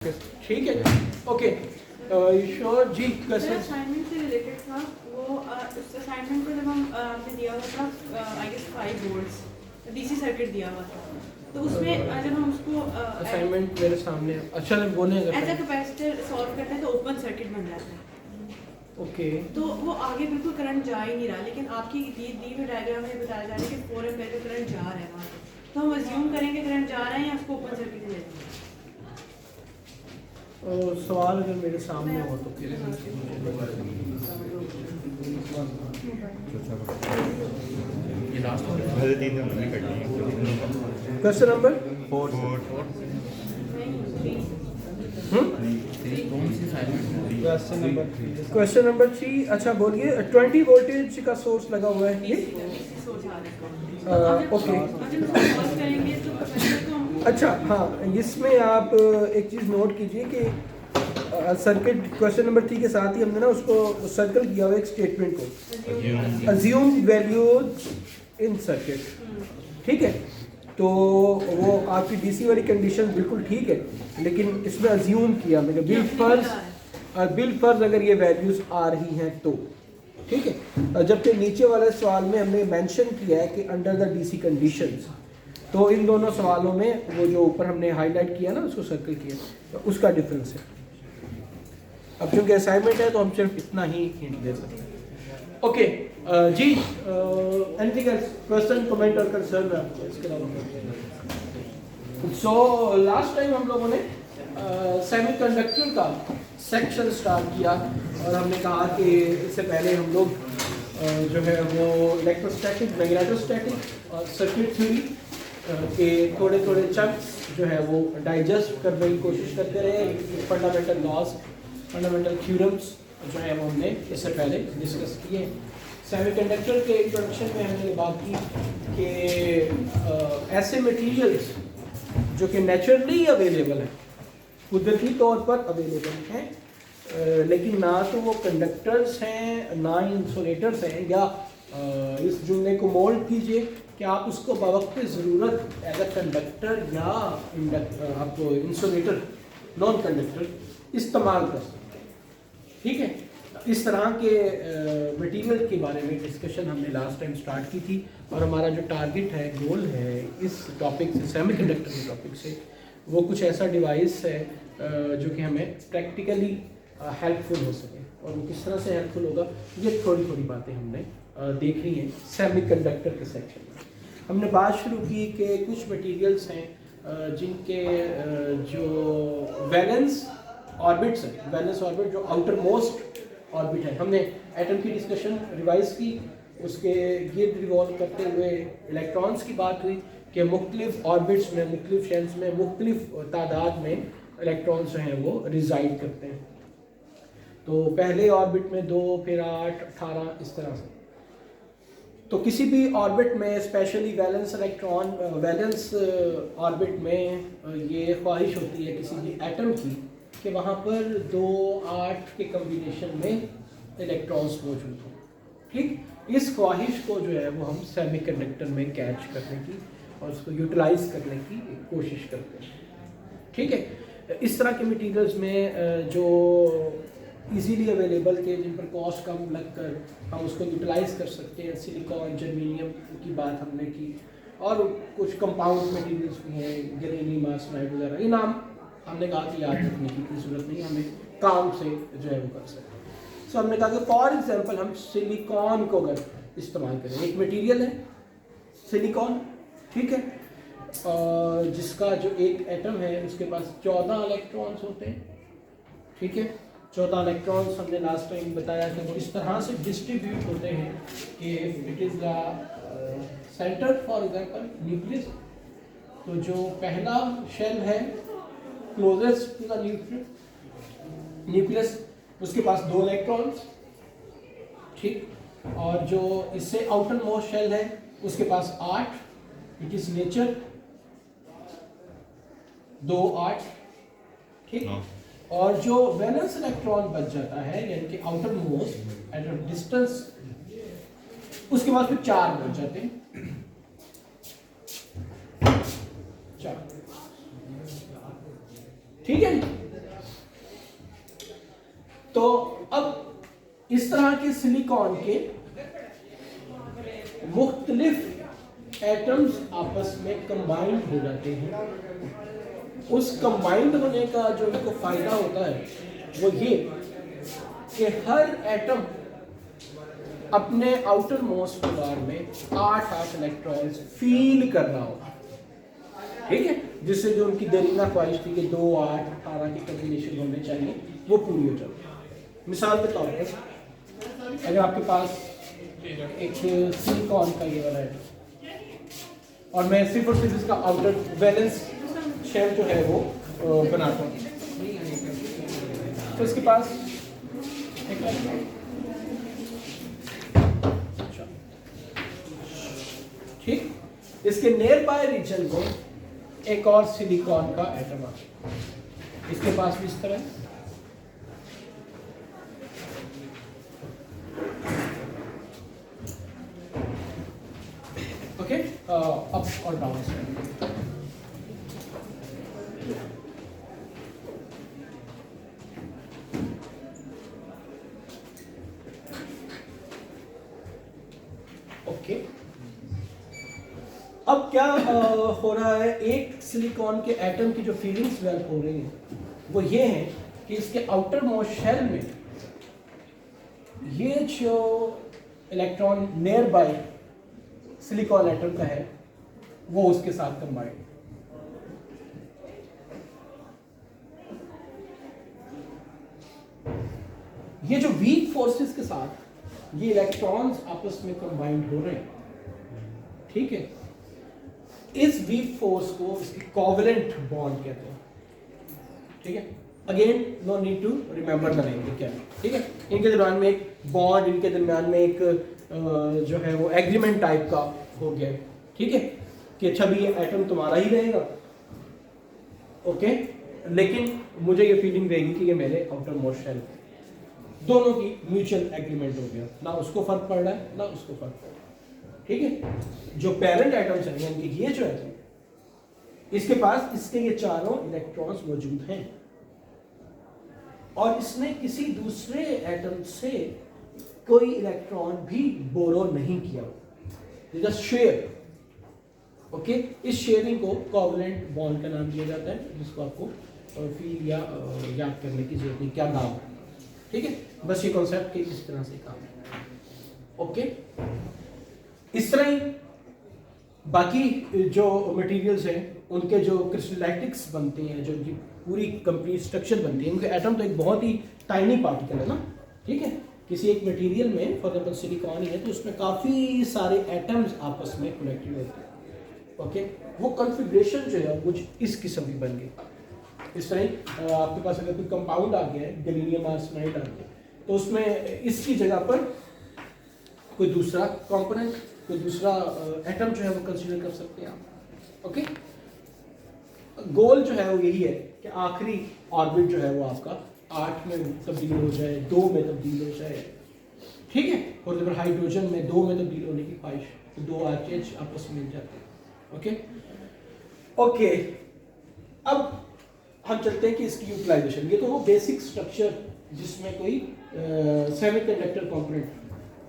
ठीक है, okay sure जी। कैसे असाइनमेंट से रिलेटेड था वो, उस असाइनमेंट को जब हम आपने दिया हुआ था I guess 5 boards DC circuit दिया हुआ था, तो उसमें जब हम उसको असाइनमेंट मेरे सामने है। अच्छा बोले एज अ कैपेसिटर सॉल्व करते हैं तो ओपन सर्किट बन जाता है। ओके, तो वो आगे बिल्कुल करंट जा ही नहीं रहा, लेकिन आपकी दी हुई डायग्राम में बताया जा रहा है कि 4 एम्पीयर का करंट जा रहा है वहाँ पे, तो हम अज्यूम करेंगे करंट जा रहा है या उसको ओपन सर्किट में ले देंगे। सवाल अगर मेरे सामने हो तो क्वेश्चन नंबर क्वेश्चन नंबर 3। अच्छा बोलिए, 20 वोल्टेज का सोर्स लगा हुआ है ये। ओके, अच्छा हाँ, इसमें आप एक चीज़ नोट कीजिए कि सर्किट क्वेश्चन नंबर 3 के साथ ही हमने ना उसको सर्कल किया हुआ एक स्टेटमेंट को, अज्यूम वैल्यूज इन सर्किट। ठीक है, तो वो आपकी डीसी वाली कंडीशन बिल्कुल ठीक है, लेकिन इसमें अज्यूम किया मैंने बिल्ड फर्ज अगर ये वैल्यूज आ रही हैं तो ठीक है। जबकि नीचे वाले सवाल में हमने मेंशन किया है कि अंडर द डीसी कंडीशंस, तो इन दोनों सवालों में वो जो ऊपर हमने हाईलाइट किया ना, उसको सर्कल किया, तो उसका डिफरेंस है। अब चूंकि असाइनमेंट है तो हम सिर्फ इतना ही हिंट दे सकते हैं। ओके जी, एनीथिंग एल्स, क्वेश्चन, कमेंट और कंसर्न आपको इसके अलावा? सो लास्ट टाइम हम लोगों ने सेमीकंडक्टर का सेक्शन स्टार्ट किया और हमने कहा कि इससे पहले हम लोग जो है वो इलेक्ट्रोस्टैटिक, मैग्नेटोस्टैटिक और सर्किट थ्योरी के थोड़े थोड़े चंक्स जो है वो डाइजेस्ट करने की कोशिश करते रहे। फंडामेंटल लॉज, फंडामेंटल थ्योरम्स जो है वो हमने इससे पहले डिस्कस किए। सेमीकंडक्टर के इंट्रोडक्शन में हमने बात की कि ऐसे मटेरियल्स जो कि नेचुरली अवेलेबल हैं, कुदरती तौर पर अवेलेबल हैं, लेकिन ना तो वो कंडक्टर्स हैं ना ही इंसुलेटर्स हैं, या इस जुमले को मोल्ड कीजिए कि आप उसको बवक्त ज़रूरत एज अ कंडक्टर या आप इंसुलेटर, नॉन कंडक्टर इस्तेमाल कर सकते हैं। ठीक है, इस तरह के मटेरियल के बारे में डिस्कशन हमने लास्ट टाइम स्टार्ट की थी, और हमारा जो टारगेट है, गोल है इस टॉपिक से, सेमीकंडक्टर के टॉपिक से, वो कुछ ऐसा डिवाइस है जो कि हमें प्रैक्टिकली हेल्पफुल हो सके। और वो किस तरह से हेल्पफुल होगा, ये थोड़ी थोड़ी बातें हमने देख रही हैं सेमीकंडक्टर के सेक्शन में। हमने बात शुरू की कि कुछ मटेरियल्स हैं जिनके जो वैलेंस ऑर्बिट्स हैं, वैलेंस ऑर्बिट जो आउटर मोस्ट ऑर्बिट है, हमने एटम की डिस्कशन रिवाइज की, उसके गिर्द रिवॉल्व करते हुए इलेक्ट्रॉन्स की बात हुई कि मुख्तलिफ ऑर्बिट्स में, मुख्तलिफ शेल्स में, मुख्तलिफ तादाद में इलेक्ट्रॉन्स जो हैं वो रिजाइड करते हैं। तो पहले ऑर्बिट में 2, फिर 8, 18, इस तरह से। तो किसी भी ऑर्बिट में, specially valence electron, valence orbit में ये ख्वाहिश होती है किसी भी एटम की कि वहाँ पर 2, 8 के कम्बिनेशन में इलेक्ट्रॉन्स मौजूद हों। ठीक, इस ख्वाहिश को जो है वो हम सेमीकंडक्टर में कैच करने की और उसको यूटिलाइज करने की कोशिश करते हैं। ठीक है, इस तरह के मटीरियल्स में जो इजीली अवेलेबल थे, जिन पर कॉस्ट कम लगकर हम उसको यूटिलाइज कर सकते हैं, सिलिकॉन, जर्मेनियम की बात हमने की, और कुछ कंपाउंड मटीरियल्स भी हैं, गैलेनियम आर्सेनाइड वगैरह। ये नाम हमने कहा कि याद रखने की कोई ज़रूरत नहीं, हमें काम से जो है वो कर सकते हैं। सो हमने कहा कि फॉर एग्जांपल हम सिलिकॉन को अगर इस्तेमाल करें, एक मटेरियल है सिलिकॉन, ठीक है, जिसका जो एक एटम है उसके पास 14 इलेक्ट्रॉन्स होते हैं। ठीक है, 14 इलेक्ट्रॉन्स हमने लास्ट टाइम बताया कि वो इस तरह से डिस्ट्रीब्यूट होते हैं कि it is the centre, for example nucleus. तो जो पहला शेल है क्लोजेस्ट टू द न्यूक्लियस, उसके पास 2 इलेक्ट्रॉन्स। ठीक, और जो इससे आउटर मोस्ट शेल है उसके पास 8, इट इज नेचर 2, 8। ठीक, और जो वैलेंस इलेक्ट्रॉन बच जाता है, यानी कि outer most at a distance, उसके बाद फिर 4 बच जाते हैं। 4, ठीक है। तो अब इस तरह के सिलिकॉन के मुख्तलिफ एटम्स आपस में कंबाइंड हो जाते हैं। उस कंबाइंड होने का जो इनको फायदा होता है वो ये कि हर एटम अपने आउटर मोस्ट पोलर में 8 इलेक्ट्रॉन्स फील कर रहा होगा, ठीक है, जिससे जो उनकी देरीना ख्वाहिश थी कि 2, 8, 18 के कॉम्बिनेशन होने चाहिए वो पूरी हो जाती। मिसाल के तौर पर अगर आपके पास एक सिलिकॉन का ये वाला है और मैं सिर्फ और सिर्फ इसका आउटर बैलेंस शेल जो है वो बनाता हूँ, तो इसके पास एक ठीक, इसके नियर बाय रीजन में एक और सिलिकॉन का एटम आ, इसके पास भी इस तरह ओके, अप और डाउन से। ओके, अब क्या हो रहा है, एक सिलिकॉन के एटम की जो फीलिंग्स डेवलप हो रही हैं वो ये है कि इसके आउटर मोस्ट शेल में ये जो electron near by silicon atom का है वो उसके साथ कंबाइंड, ये जो वीक फोर्सेस के साथ ये इलेक्ट्रॉन्स आपस में कंबाइंड हो रहे हैं, ठीक है। इस वीक फोर्स को इसके कोवेलेंट बॉन्ड कहते हैं, ठीक है। Again no need to remember the name, क्या है, ठीक है। इनके दरम्यान में एक बॉन्ड, इनके दरम्यान में एक जो है वो एग्रीमेंट टाइप का हो गया, ठीक है, कि अच्छा भी ये एटम तुम्हारा ही रहेगा, ओके, लेकिन मुझे ये फीलिंग रहेगी कि ये मेरे आउटर मोस्ट शेल, दोनों की म्यूचुअल एग्रीमेंट हो गया, ना उसको फर्क पड़ रहा है ना उसको फर्क पड़ रहा है, ठीक है। जो पेरेंट एटम्स हैं यानी कि ये जो एटम, इसके पास इसके ये चारों इलेक्ट्रॉन्स मौजूद हैं और इसने किसी दूसरे एटम से कोई इलेक्ट्रॉन भी बोरो नहीं किया, जस्ट शेयर, ओके। इस शेयरिंग को कोवेलेंट बॉन्ड का नाम दिया जाता है, जिसको आपको फील या याद करने की जरूरत नहीं क्या नाम है, ठीक है। बस ये कॉन्सेप्ट के इस तरह से काम है, ओके। इस तरह ही बाकी जो मटेरियल्स हैं उनके जो क्रिस्टलैटिक्स बनते हैं, जो उनकी पूरी कंप्लीट स्ट्रक्चर बनती है, उनके एटम तो एक बहुत ही टाइनी पार्टिकल है ना, ठीक है। किसी एक मटेरियल में फॉर एग्जाम्पल सिलिकॉन है तो उसमें काफ़ी सारे एटम्स आपस में कनेक्टेड होते हैं, ओके। वो कॉन्फ़िगरेशन जो है कुछ इस किस्म की बन गई। इस तरह आपके पास अगर कोई कंपाउंड आ गया है, गैलीनियम आर्सेनाइड आ गया, तो उसमें इसकी जगह पर कोई दूसरा कंपोनेंट, कोई दूसरा एटम जो है वो कंसीडर कर सकते हैं आप, ओके। गोल जो है वो यही है कि आखिरी ऑर्बिट जो है वो आपका 8 में तब्दील हो जाए, 2 में तब्दील हो जाए, ठीक है। फॉर एग्जाम्पल हाइड्रोजन में 2 में तब्दील होने की ख्वाहिश, तो 2 आरकेच आपस में मिल जाते हैं, ओके ओके। अब हम चलते हैं कि इसकी यूटिलाइजेशन, ये तो वो बेसिक स्ट्रक्चर जिसमें कोई सेमीकंडक्टर कंपोनेंट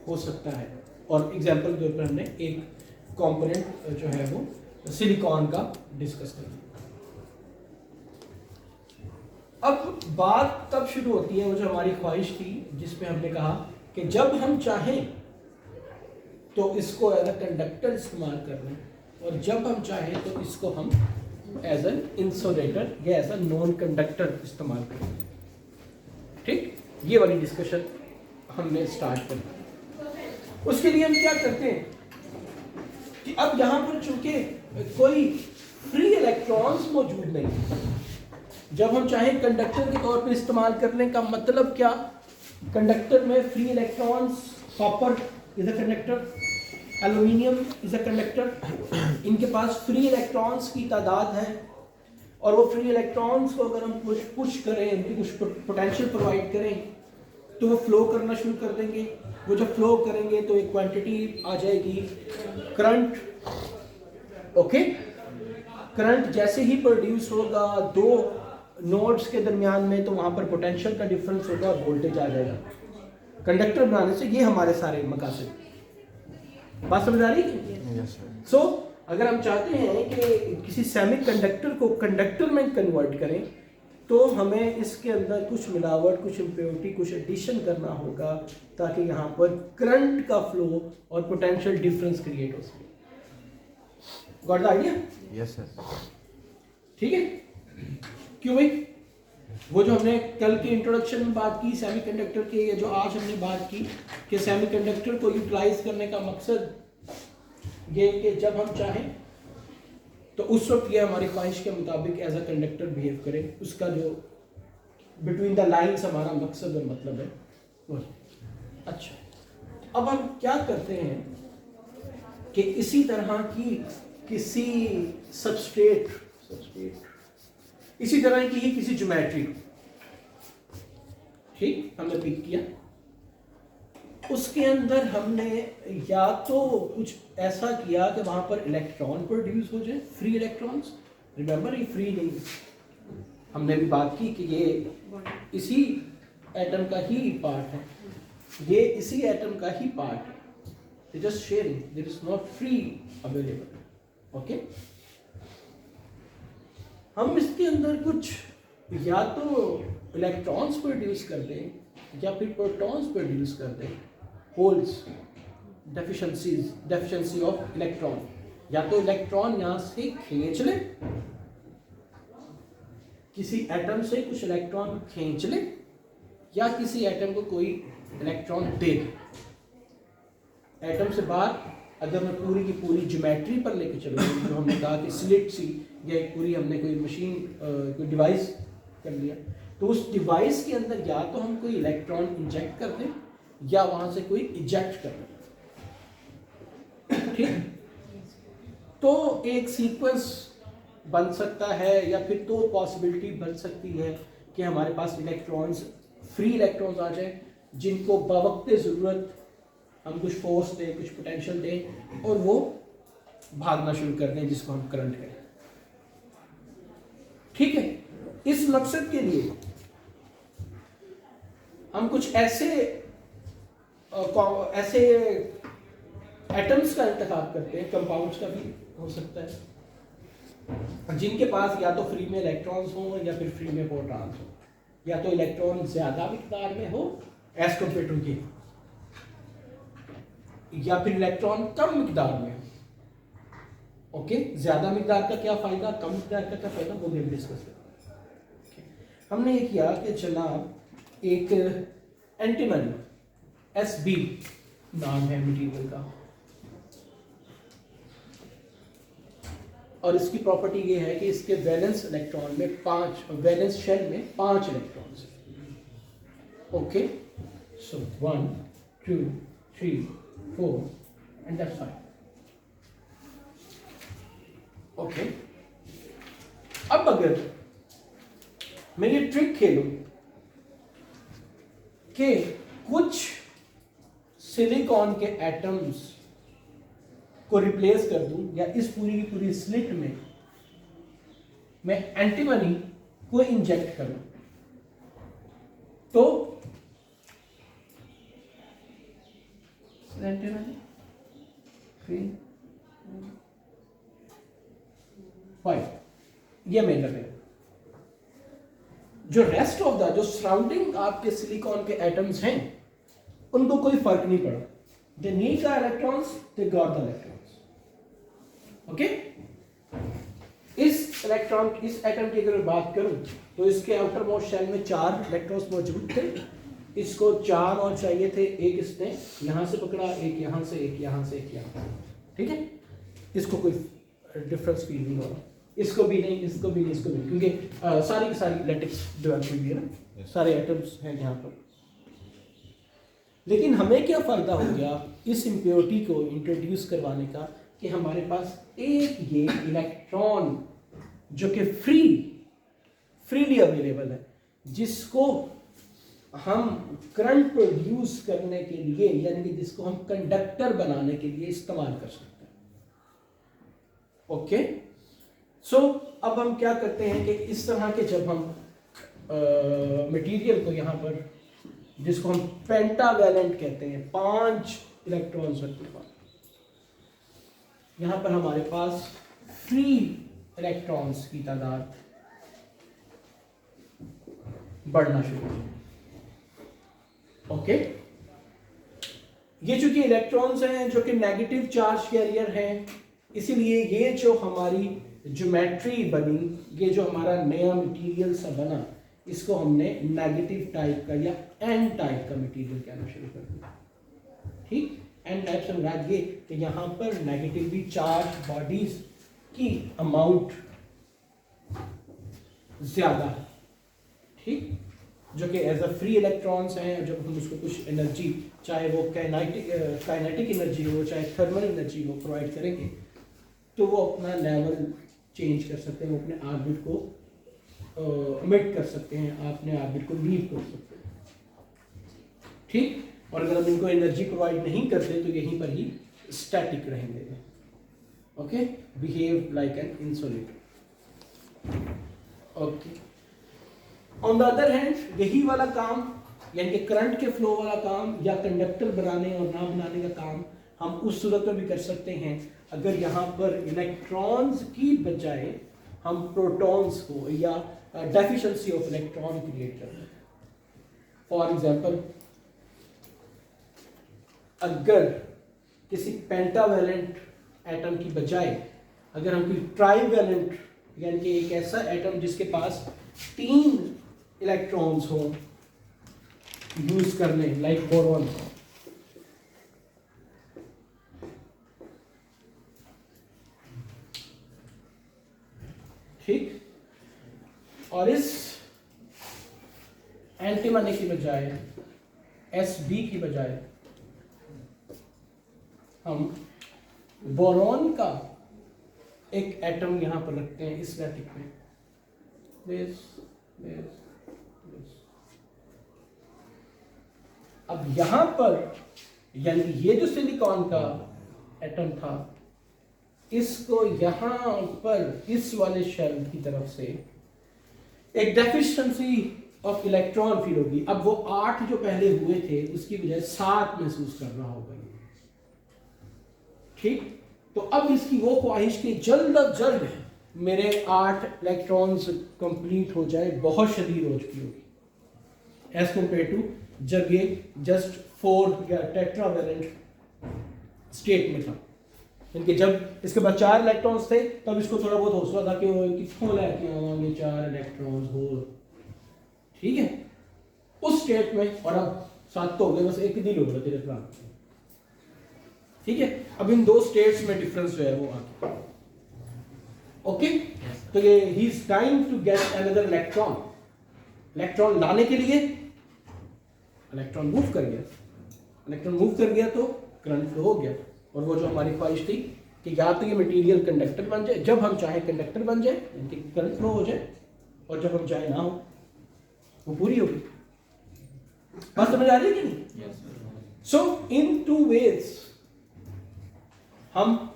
हो सकता है, और एग्जांपल के तौर पर हमने एक कंपोनेंट जो है वो सिलिकॉन का डिस्कस कर लिया। अब बात तब शुरू होती है वो जो हमारी ख्वाहिश थी, जिसमें हमने कहा कि जब हम चाहें तो इसको एज अ कंडक्टर इस्तेमाल कर लें, और जब हम चाहें तो इसको हम एज एन इंसुलेटर या एज अ नॉन कंडक्टर इस्तेमाल करें, ठीक। ये वाली डिस्कशन हमने स्टार्ट कर दी। उसके लिए हम क्या करते हैं कि अब यहाँ पर चूंकि कोई फ्री इलेक्ट्रॉन्स मौजूद नहीं, जब हम चाहें कंडक्टर के तौर पर इस्तेमाल करने का मतलब क्या, कंडक्टर में free electrons, copper is a conductor, aluminium is a conductor, इनके पास फ्री इलेक्ट्रॉन्स की तादाद है, और वो फ्री इलेक्ट्रॉन्स को अगर हम पुश करें, उनकी कुछ पोटेंशियल प्रोवाइड करें तो वो फ्लो करना शुरू कर देंगे। वो जब फ्लो करेंगे तो एक क्वांटिटी आ जाएगी करंट, ओके। करंट जैसे ही प्रोड्यूस होगा, 2 नोड्स के दरमियान में, तो वहाँ पर पोटेंशियल का डिफरेंस होगा और वोल्टेज आ जाएगा कंडक्टर बनाने से। ये हमारे सारे मकासद, बात समझ आ रही है? सो अगर हम चाहते हैं कि किसी सेमीकंडक्टर को कंडक्टर में कन्वर्ट करें, तो हमें इसके अंदर कुछ मिलावट, कुछ इम्प्योरिटी, कुछ एडिशन करना होगा ताकि यहाँ पर करंट का फ्लो और पोटेंशियल डिफरेंस क्रिएट हो सके। Got the idea? Yes sir. ठीक है, क्यों भाई? वो जो हमने कल के इंट्रोडक्शन में बात की सेमीकंडक्टर के, या जो आज हमने बात की कि सेमीकंडक्टर को यूटिलाइज करने का मकसद ये कि जब हम चाहें तो उस वक्त ये हमारी ख्वाहिश के मुताबिक एज अ कंडक्टर बिहेव करे, उसका जो बिटवीन द लाइंस हमारा मकसद और मतलब है वो। अच्छा, अब हम क्या करते हैं कि इसी तरह की किसी सबस्ट्रेट इसी तरह की ही किसी ज्योमेट्री, ठीक, हमने पिक किया, उसके अंदर हमने या तो कुछ ऐसा किया कि वहां पर इलेक्ट्रॉन प्रोड्यूस हो जाए, फ्री इलेक्ट्रॉन्स। रिमेंबर, ये फ्री नहीं, हमने भी बात की कि ये इसी एटम का ही पार्ट है, ये इसी एटम का ही पार्ट है, they just sharing, there is not free available. Okay, हम इसके अंदर कुछ या तो इलेक्ट्रॉन्स प्रोड्यूस कर दें या फिर प्रोटॉन्स प्रोड्यूस कर दें, होल्स, डेफिशिएंसी ऑफ इलेक्ट्रॉन, या तो इलेक्ट्रॉन यहां से खींच ले, किसी एटम से कुछ इलेक्ट्रॉन खींच ले, या किसी एटम को कोई इलेक्ट्रॉन दे दे। एटम से बाहर अगर मैं पूरी की पूरी ज्योमेट्री पर लेके चलूँ, जो हमने कहा कि स्लिट सी या एक पूरी हमने कोई मशीन कोई डिवाइस कर लिया, तो उस डिवाइस के अंदर या तो हम कोई इलेक्ट्रॉन इंजेक्ट कर दें या वहां से कोई इजेक्ट कर दें, ठीक। तो एक सीक्वेंस बन सकता है, या फिर तो पॉसिबिलिटी बन सकती है कि हमारे पास इलेक्ट्रॉन्स, फ्री इलेक्ट्रॉन्स आ जाए, जिनको बवक्त ज़रूरत हम कुछ फोर्स दें, कुछ पोटेंशियल दें और वो भागना शुरू कर दें, जिसको हम करंट कहें, ठीक है। इस मकसद के लिए हम कुछ ऐसे एटम्स का इंतखाब करते हैं, कंपाउंड्स का भी हो सकता है, जिनके पास या तो फ्री में इलेक्ट्रॉन्स हो या फिर फ्री में प्रोटॉन्स हो, या तो इलेक्ट्रॉन ज्यादा मिकदार में हो एज कम्पेयर टू ये, या फिर इलेक्ट्रॉन कम मिकदार में हो। ओके, ज्यादा मिकदार का क्या फायदा, कम मिकदार का क्या फायदा, वो भी हम डिस्कस करेंगे। हमने ये किया कि जनाब एक एंटीमनी SB नाम है मटेरियल का, और इसकी प्रॉपर्टी ये है कि इसके वैलेंस इलेक्ट्रॉन में 5, वैलेंस शेल में 5 electrons. Okay, so 1 2 3 4 and that's 5। Okay, अब अगर मैं ये ट्रिक खेलूं कि कुछ सिलिकॉन के एटम्स को रिप्लेस कर दूं, या इस पूरी की पूरी स्लिट में मैं एंटीमनी को इंजेक्ट करूं, तो एंटीमनी 3 5 ये मेन है। जो रेस्ट ऑफ द, जो सराउंडिंग आपके सिलिकॉन के एटम्स हैं, उनको कोई फर्क नहीं पड़ा, they need the electrons, they got the electrons. Okay, इस एटम की अगर बात करूं तो इसके आउटर मोस्ट शेल में 4 इलेक्ट्रॉन्स मौजूद थे, इसको 4 और चाहिए थे, एक इसने यहां से पकड़ा, एक यहां से, एक यहां से, एक यहां से, ठीक है। इसको कोई डिफरेंस फील नहीं हो रहा, इसको भी नहीं, इसको भी नहीं, इसको भी नहीं, क्योंकि सारी की सारी लैटिस डेवलप हुई है ना, सारे एटम्स हैं यहाँ पर। लेकिन हमें क्या फायदा हो गया इस इम्प्योरिटी को इंट्रोड्यूस करवाने का, कि हमारे पास एक ये इलेक्ट्रॉन जो कि फ्रीली अवेलेबल है, जिसको हम करंट प्रोड्यूस करने के लिए, यानी कि जिसको हम कंडक्टर बनाने के लिए इस्तेमाल कर सकते हैं। ओके, सो अब हम क्या करते हैं कि इस तरह के जब हम मटेरियल को यहाँ पर, जिसको हम पेंटावैलेंट कहते हैं, 5 इलेक्ट्रॉन्स रखने पर यहाँ पर हमारे पास फ्री इलेक्ट्रॉन्स की तादाद बढ़ना शुरू हो। ओके, ये चूंकि इलेक्ट्रॉन्स हैं जो कि नेगेटिव चार्ज कैरियर हैं, इसीलिए ये जो हमारी ज्योमेट्री बनी, ये जो हमारा नया मटेरियल सा बना, इसको हमने नेगेटिव टाइप का या एन टाइप का मटेरियल कहना शुरू कर दिया। ठीक, एन टाइप से मुराद ये कि यहाँ पर नेगेटिवली चार्ज बॉडीज की अमाउंट ज्यादा है। ठीक, जो कि एज अ फ्री इलेक्ट्रॉन्स हैं, जब हम उसको कुछ एनर्जी, चाहे वो काइनेटिक एनर्जी हो, चाहे थर्मल एनर्जी हो, प्रोवाइड करेंगे, तो वो अपना लेवल चेंज कर सकते हैं, वो अपने ऑर्बिट को इमिट कर सकते हैं, अपने ऑर्बिट को लीव कर सकते हैं। ठीक, और अगर हम इनको एनर्जी प्रोवाइड नहीं करते तो यहीं पर ही स्टैटिक रहेंगे। Okay, behave like an insulator. Okay, on the other hand यही वाला काम, यानी कि करंट के फ्लो वाला काम या कंडक्टर बनाने और ना बनाने का काम हम उस सूरत में भी कर सकते हैं अगर यहाँ पर इलेक्ट्रॉन्स की बजाय हम प्रोटॉन्स को या डेफिशिएंसी ऑफ इलेक्ट्रॉन क्रिएट कर रहे हैं। फॉर एग्जांपल, अगर किसी पेंटावैलेंट एटम की बजाय अगर हम कोई ट्राइवैलेंट, यानी कि एक ऐसा एटम जिसके पास 3 इलेक्ट्रॉन्स हो यूज कर लें, लाइक बोरॉन, ठीक, और इस एंटीमनी की बजाय, Sb की बजाय हम बोरॉन का एक एटम यहां पर रखते हैं इस लैटिक में, this. अब यहां पर, यानी ये जो सिलिकॉन का एटम था, इसको यहां पर इस वाले शेल की तरफ से एक डेफिशिएंसी ऑफ इलेक्ट्रॉन फील होगी। अब वो 8 जो पहले हुए थे उसकी बजाय 7 महसूस कर रहा होगा। ठीक, तो अब इसकी वो ख्वाहिश कि जल्द अज जल्द मेरे 8 इलेक्ट्रॉन्स कंप्लीट हो जाए बहुत शदीद हो चुकी होगी, एज कंपेयर टू जब ये जस्ट 4 या टेट्रावैलेंट स्टेट में था। यानी जब इसके पास 4 इलेक्ट्रॉन्स थे तब इसको थोड़ा बहुत हौसला था कि वो कितों लेके आवांगे 4 इलेक्ट्रॉन्स हो। ठीक है, उस स्टेट में, और अब 7 तो हो गए, बस एक दिल हो गया तेरे प्लान। ठीक है, अब इन 2 स्टेट्स में डिफरेंस जो है वो आ गया। ओके, तो ये ही is time to get another electron. Electron लाने के लिए इलेक्ट्रॉन मूव कर गया, इलेक्ट्रॉन मूव कर गया तो करंट फ्लो हो गया। और वो जो हमारी ख्वाहिश थी कि या तो ये मटेरियल कंडक्टर बन जाए, जब हम चाहे कंडक्टर बन जाए, यानी करंट फ्लो हो जाए, और जब हम चाहे ना हो, वो पूरी होगी। बात समझ आ रही है कि नहीं? सो इन 2 वेज हम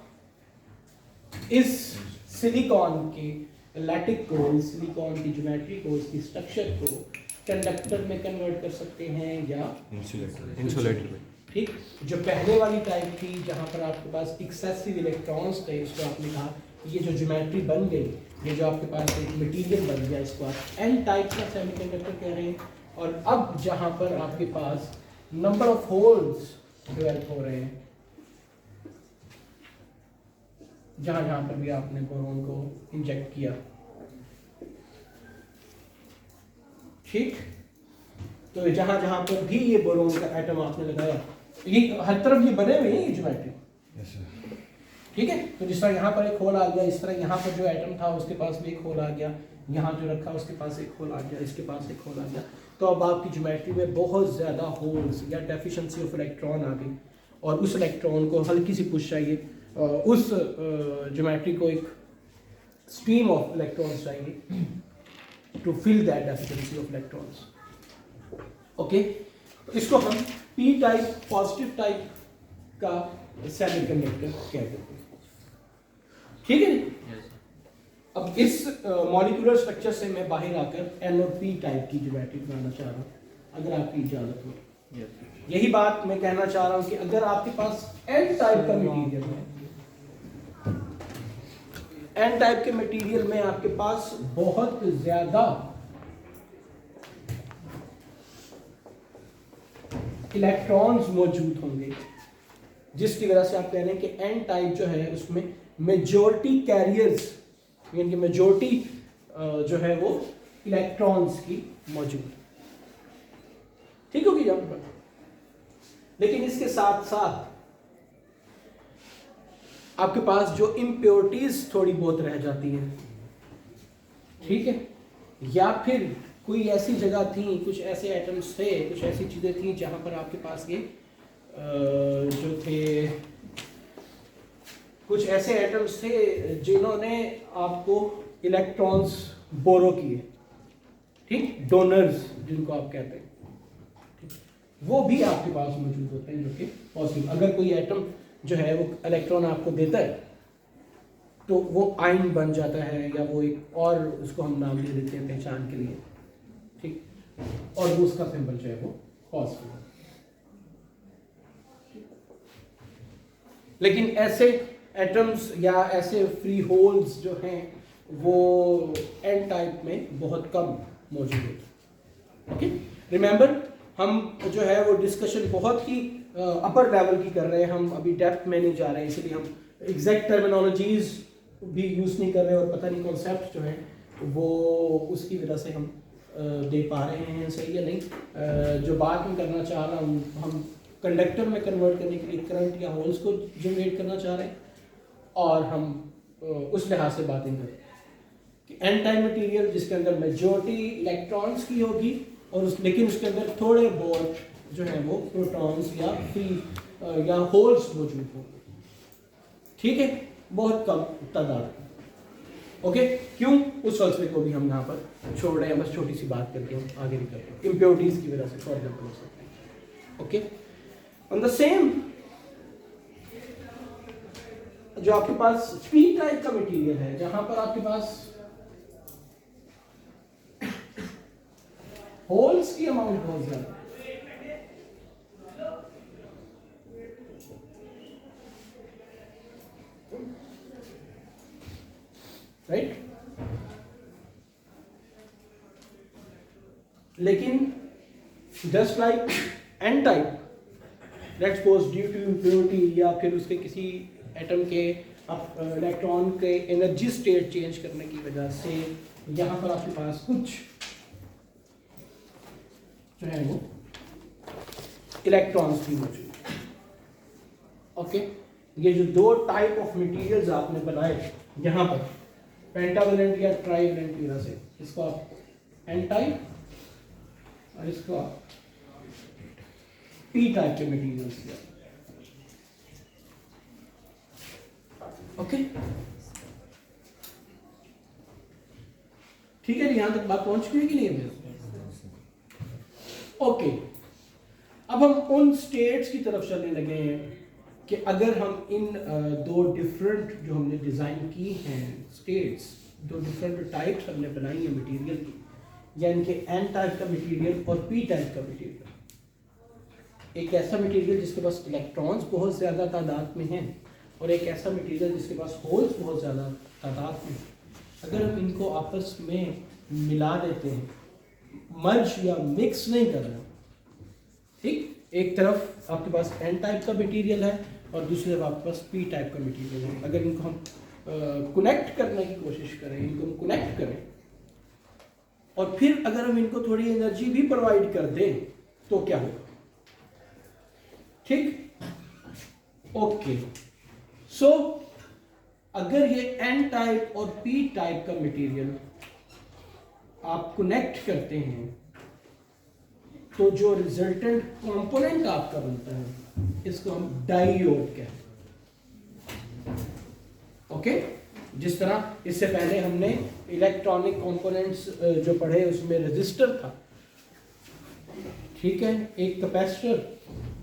इस सिलिकॉन के लैटिक को, सिलिकॉन की ज्योमेट्री को, इसकी स्ट्रक्चर को कंडक्टर में कन्वर्ट कर सकते हैं या इंसुलेटर में। ठीक, जो पहले वाली टाइप थी जहां पर आपके पास एक्सेसिव इलेक्ट्रॉन्स थे, उसको आपने कहा ये जो ज्योमेट्री बन गई, ये जो आपके पास एक मटेरियल बन गया, इसको आप एन टाइप का सेमीकंडक्टर कह रहे हैं। और अब जहां पर आपके पास नंबर ऑफ होल्स डेवलप हो रहे हैं, जहां जहां पर भी आपने बोरॉन को इंजेक्ट किया, ठीक, तो जहां जहां पर भी ये बोरॉन का एटम आपने लगाया, ये हर तरफ ये बने हुए हैं ये ज्योमेट्री। ठीक है, तो जिस तरह यहाँ पर एक होल आ गया, इस तरह यहाँ पर जो एटम था उसके पास भी एक होल आ गया, यहाँ जो रखा उसके पास एक होल आ गया, इसके पास एक होल आ गया। तो अब आपकी ज्योमेट्री में बहुत ज़्यादा होल्स या डेफिशिएंसी ऑफ इलेक्ट्रॉन आ गई, और उस इलेक्ट्रॉन को हल्की सी पुश चाहिए, उस ज्योमेट्री को एक स्ट्रीम ऑफ इलेक्ट्रॉन्स चाहिए to fill that deficiency of electrons. Okay, तो इसको हम पी टाइप, पॉजिटिव टाइप का सेमीकंडक्टर कहते हैं। ठीक है, अब इस मॉलिक्यूलर स्ट्रक्चर से मैं बाहर आकर एन और पी टाइप की ज्योमेट्री बनाना चाह रहा हूँ, अगर आपकी इजाजत हो। यही बात मैं कहना चाह रहा हूँ कि अगर आपके पास एन टाइप का मटेरियल है, एन टाइप के मटेरियल में आपके पास बहुत ज्यादा इलेक्ट्रॉन्स मौजूद होंगे, जिसकी वजह से आप कह रहे हैं कि एन टाइप जो है उसमें मेजॉरिटी कैरियर्स यानी कि मेजॉरिटी जो है वो इलेक्ट्रॉन्स की मौजूद। ठीक होगी यहाँ पर। लेकिन इसके साथ साथ आपके पास जो इम्प्योरिटीज थोड़ी बहुत रह जाती हैं, ठीक है, या फिर कोई ऐसी जगह थी, कुछ ऐसे एटम्स थे, कुछ ऐसी चीजें थी जहां पर आपके पास ये जो थे, कुछ ऐसे एटम्स थे जिन्होंने आपको इलेक्ट्रॉन्स बोरो किए, ठीक, डोनर्स जिनको आप कहते हैं, वो भी आपके पास मौजूद होते हैं जो कि पॉसिबल। अगर कोई एटम जो है वो इलेक्ट्रॉन आपको देता है तो वो आयन बन जाता है, या वो एक और उसको हम नाम दे देते हैं पहचान के लिए, ठीक, और वो उसका सिंबल जो है वो पॉजिटिव है। लेकिन ऐसे एटम्स या ऐसे फ्री होल्स जो हैं वो एन टाइप में बहुत कम मौजूद होते हैं। ओके, रिमेंबर हम जो है वो डिस्कशन बहुत ही अपर लेवल की कर रहे हैं, हम अभी डेप्थ में नहीं जा रहे हैं, इसलिए हम एग्जैक्ट टर्मिनोलॉजीज भी यूज़ नहीं कर रहे और पता नहीं कॉन्सेप्ट जो है वो उसकी वजह से हम दे पा रहे हैं सही या नहीं। जो बात मैं करना चाह रहा हूँ, हम कंडक्टर में कन्वर्ट करने के लिए करंट या होल्स को जनरेट करना चाह रहे हैं, और हम उस लिहाज से बातें करें कि एन टाइप मटेरियल जिसके अंदर मेजॉरिटी इलेक्ट्रॉन्स की होगी और लेकिन उसके अंदर थोड़े बहुत जो है वो प्रोटॉन्स या फ्री या होल्स मौजूद होंगे, ठीक है, बहुत कम तादाद। ओके, क्यों, उस फलसफे को भी हम यहाँ पर छोड़ रहे हैं, बस छोटी सी बात करके हम आगे नहीं करते हैं, इम्प्योरिटीज की वजह से फॉर एग्जाम्पल हो सकते हैं। ओके, ऑन द सेम जो आपके पास पी टाइप का मटेरियल है, जहां पर आपके पास होल्स की अमाउंट बहुत ज्यादा, राइट, लेकिन just like N type, let's suppose due to impurity या फिर उसके किसी एटम के इलेक्ट्रॉन के एनर्जी स्टेट चेंज करने की वजह से यहाँ पर आपके पास कुछ जो है वो इलेक्ट्रॉन्स भी मौजूद। ओके, ये जो दो टाइप ऑफ मटेरियल्स आपने बनाए यहाँ पर पेंटावेलेंट या ट्राइवेलेंट की वजह से, इसको आप एन टाइप और इसको आप पी टाइप के मटेरियल्स किया। ओके, ठीक है, यहां तक बात पहुंच गई कि नहीं? ओके, अब हम उन स्टेट्स की तरफ चलने लगे हैं कि अगर हम इन दो डिफरेंट जो हमने डिजाइन की हैं स्टेट्स, दो डिफरेंट टाइप्स हमने बनाई है मटेरियल की, यानी कि एन टाइप का मटेरियल और पी टाइप का मटेरियल, एक ऐसा मटेरियल जिसके पास इलेक्ट्रॉन्स बहुत ज़्यादा तादाद में हैं और एक ऐसा मटेरियल जिसके पास होल्स बहुत ज़्यादा तादाद में, अगर हम इनको आपस में मिला देते हैं, मर्ज या मिक्स नहीं कर रहे, ठीक, एक तरफ आपके पास एन टाइप का मटेरियल है और दूसरी तरफ आपके पास पी टाइप का मटेरियल है, अगर इनको हम कनेक्ट करने की कोशिश करें, इनको हम कनेक्ट करें और फिर अगर हम इनको थोड़ी एनर्जी भी प्रोवाइड कर दें तो क्या होगा? ठीक, ओके, सो अगर ये एन टाइप और पी टाइप का मटेरियल आप कनेक्ट करते हैं तो जो रिजल्टेंट कंपोनेंट आपका बनता है इसको हम डायोड कहते हैं। ओके, जिस तरह इससे पहले हमने इलेक्ट्रॉनिक कंपोनेंट्स जो पढ़े उसमें रेजिस्टर था, ठीक है, एक कैपेसिटर,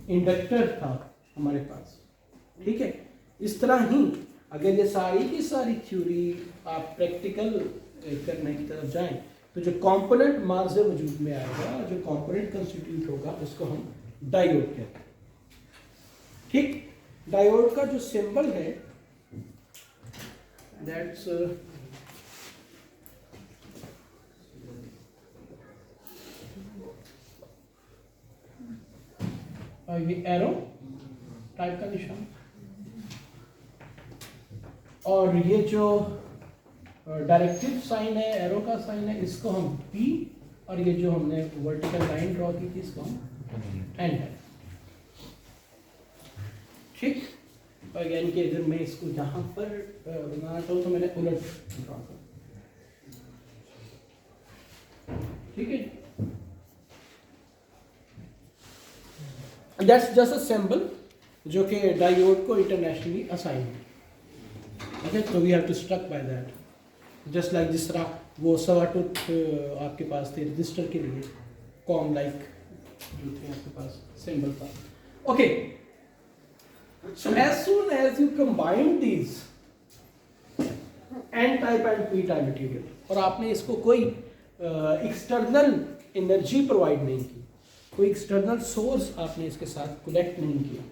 इंडक्टर था हमारे पास, ठीक है, इस तरह ही अगर ये सारी की सारी थ्योरी आप प्रैक्टिकल करने की तरफ जाएं तो जो कंपोनेंट मार्जे वजूद में आएगा, जो कंपोनेंट कंस्टिट्यूट होगा, उसको हम डायोड कहते हैं। ठीक, डायोड का जो सिंबल है दैट्स ये एरो टाइप का निशान, और ये जो डायरेक्टिव साइन है, एरो का साइन है, इसको हम P, और ये जो हमने वर्टिकल लाइन ड्रॉ की थी इसको हम N है। ठीक, और यानी कि अगर मैं इसको यहाँ पर बनाना चाहूँ तो मैंने उलट ड्रॉ कर, ठीक है। दैट्स जस्ट अ सिंबल जो कि डायोड को इंटरनेशनली असाइन है। ओके, तो we have to stuck by that, just like जिस तरह वो सवाटूथ आपके पास थे रजिस्टर के लिए, कॉम लाइक जो थे आपके पास सिंबल था। Okay, so as soon as you combine these N type and P type material, और आपने इसको कोई एक्सटर्नल एनर्जी प्रोवाइड नहीं की, कोई एक्सटर्नल सोर्स आपने इसके साथ कनेक्ट नहीं किया,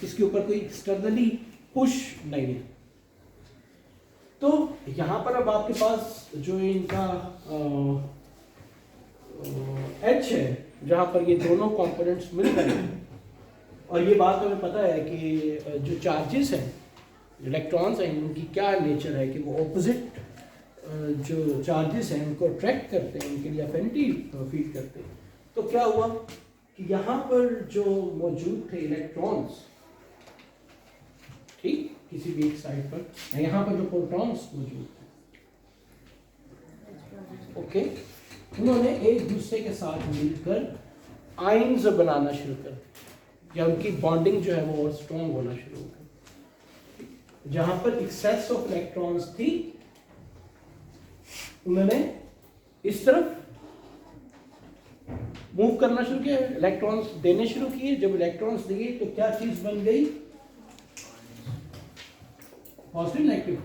इसके ऊपर कोई एक्सटर्नली पुश नहीं है, तो यहाँ पर अब आपके पास जो इनका एच है, जहाँ पर ये दोनों कंपोनेंट्स मिल रहे हैं, और ये बात हमें पता है कि जो चार्जेस हैं, इलेक्ट्रॉन्स हैं, उनकी क्या नेचर है कि वो ऑपोजिट जो चार्जेस हैं उनको अट्रैक्ट करते हैं, उनके लिए अफिनिटी फीड करते हैं। तो क्या हुआ कि यहाँ पर जो मौजूद थे इलेक्ट्रॉन्स, ठीक, किसी भी एक साइड पर, यहाँ पर जो प्रोटॉन्स मौजूद थे, ओके, उन्होंने एक दूसरे के साथ मिलकर आयन्स बनाना शुरू कर दिया, या उनकी बॉन्डिंग जो है वो और स्ट्रॉन्ग होना शुरू हो गई। जहां पर एक्सेस ऑफ इलेक्ट्रॉन्स थी, उन्होंने इस तरफ मूव करना शुरू किया, इलेक्ट्रॉन्स देने शुरू किए। जब इलेक्ट्रॉन्स दिए तो क्या चीज बन गई? पॉजिटिव नेगेटिव,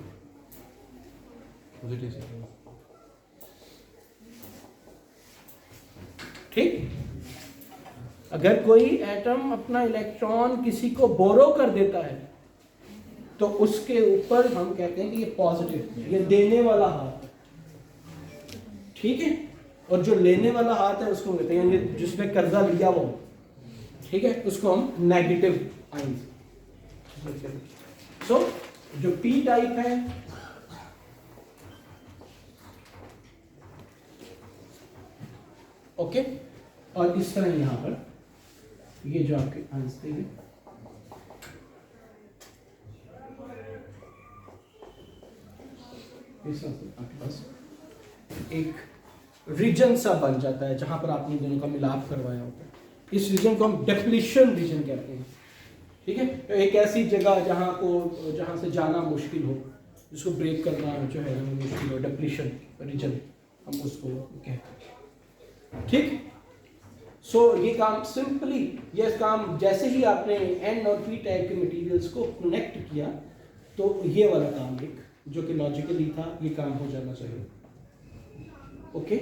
ठीक। अगर कोई एटम अपना इलेक्ट्रॉन किसी को बोरो कर देता है तो उसके ऊपर हम कहते हैं कि ये पॉजिटिव, ये देने वाला हाथ, ठीक है। और जो लेने वाला हाथ है उसको कहते हैं, जिसने कर्जा लिया वो, ठीक है, उसको हम नेगेटिव आयन। सो जो पी टाइप है, ओके, और इस तरह यहां पर ये जो आपके आंसर है, आपके पास एक रीजन सा बन जाता है जहां पर आपने दोनों का मिलाप करवाया होता है। इस रीजन को हम डिप्लीशन रीजन कहते हैं, ठीक है। तो एक ऐसी जगह जहां से जाना मुश्किल हो, जिसको ब्रेक करना जो है मुश्किल हो, डिप्लीशन रीजन हम उसको कहते हैं, ठीक। सो ये काम सिंपली, ये काम जैसे ही आपने एन और पी टाइप के मटेरियल्स को कनेक्ट किया तो ये वाला काम एक जो कि लॉजिकली था, ये काम हो जाना चाहिए, ओके।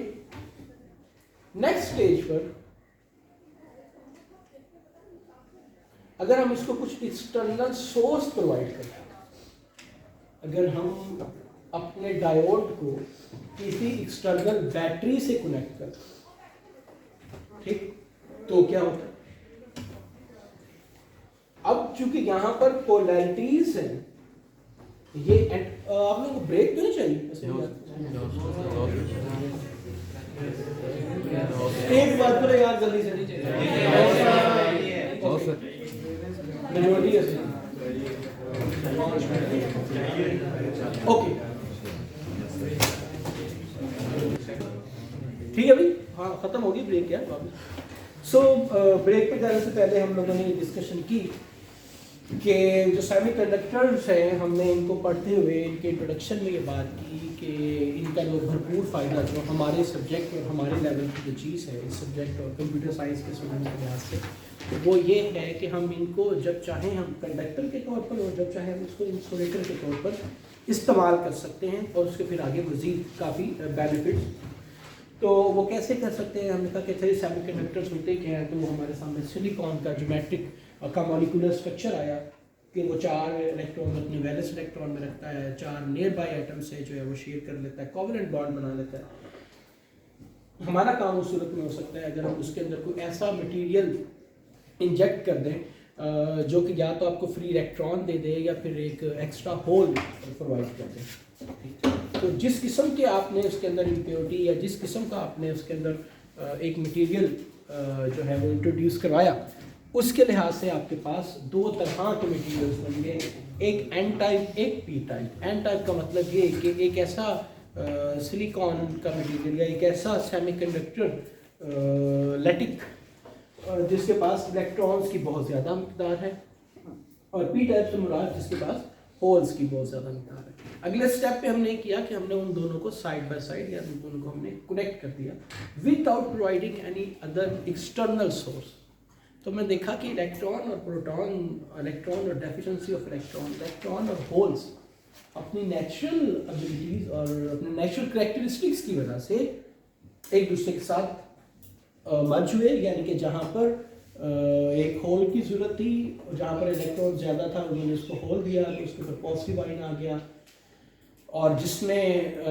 नेक्स्ट स्टेज पर अगर हम इसको कुछ एक्सटर्नल सोर्स प्रोवाइड करते हैं, अगर हम अपने डायोड को किसी एक्सटर्नल बैटरी से कनेक्ट करते हैं, ठीक, तो क्या होता है? अब चूंकि यहां पर पोलैरिटीज है, ये आप लोगों को ब्रेक तो नहीं चाहिए एक बात पर यार, जल्दी से मेजॉरिटी है, ओके, ठीक है भाई, हाँ खत्म होगी ब्रेक यार वापस। सो ब्रेक पे जाने से पहले हम लोगों ने ये डिस्कशन की कि जो सेमीकंडक्टर्स हैं, हमने इनको पढ़ते हुए इनके इंट्रोडक्शन में ये बात की कि इनका जो भरपूर फ़ायदा जो हमारे सब्जेक्ट और हमारे लेवल की जो चीज़ है, इस सब्जेक्ट और कंप्यूटर साइंस के स्टूडेंट्स के लिहाज से तो वो ये है कि हम इनको जब चाहें हम कंडक्टर के तौर पर और जब चाहें हम इसको इंसुलेटर के तौर पर इस्तेमाल कर सकते हैं और उसके फिर आगे मज़ीद काफ़ी बेनिफिट्स। तो वो कैसे कर सकते हैं, हमने कहा कि थे सेमीकंडक्टर्स होते क्या हैं, तो वो हमारे सामने सिलिकॉन का ज्योमेट्रिक का मॉलिक्यूलर स्ट्रक्चर आया कि वो 4 इलेक्ट्रॉन अपने वैलेंस इलेक्ट्रॉन में रखता है, 4 नियर बाई एटम से जो है वो शेयर कर लेता है, कोवेलेंट बॉन्ड बना लेता है। हमारा काम उस सूरत में हो सकता है अगर हम उसके अंदर कोई ऐसा मटेरियल इंजेक्ट कर दें जो कि या तो आपको फ्री इलेक्ट्रॉन दे दे या फिर एक एक्स्ट्रा होल प्रोवाइड कर दे। तो जिस किस्म के आपने उसके अंदर इम्प्योरिटी या जिस किस्म का आपने उसके अंदर एक मटेरियल जो है वो इंट्रोड्यूस करवाया, उसके लिहाज से आपके पास 2 तरह के मटेरियल्स बन गए, एक एन टाइप एक पी टाइप। एन टाइप का मतलब ये कि एक ऐसा सिलिकॉन का मटेरियल या एक ऐसा सेमीकंडक्टर लैटिक जिसके पास इलेक्ट्रॉन्स की बहुत ज़्यादा मकदार है, और पी टाइप से मुराद जिसके पास होल्स की बहुत ज़्यादा मकदार है। अगले स्टेप पे हमने किया कि हमने उन दोनों को साइड बाय साइड या उन दोनों को हमने कनेक्ट कर दिया without providing any other external source. तो हमने देखा कि इलेक्ट्रॉन और प्रोटॉन, इलेक्ट्रॉन और डेफिशिएंसी ऑफ इलेक्ट्रॉन और होल्स अपनी नेचुरल एबिलिटीज़ और अपने नेचुरल कैरेक्टरिस्टिक्स की वजह से एक दूसरे के साथ मर्ज हुए, यानी कि जहाँ पर एक होल की ज़रूरत थी, जहाँ पर इलेक्ट्रॉन ज़्यादा था उन्होंने उसको होल दिया तो उसके ऊपर पॉजिटिव आयन आ गया, और जिसने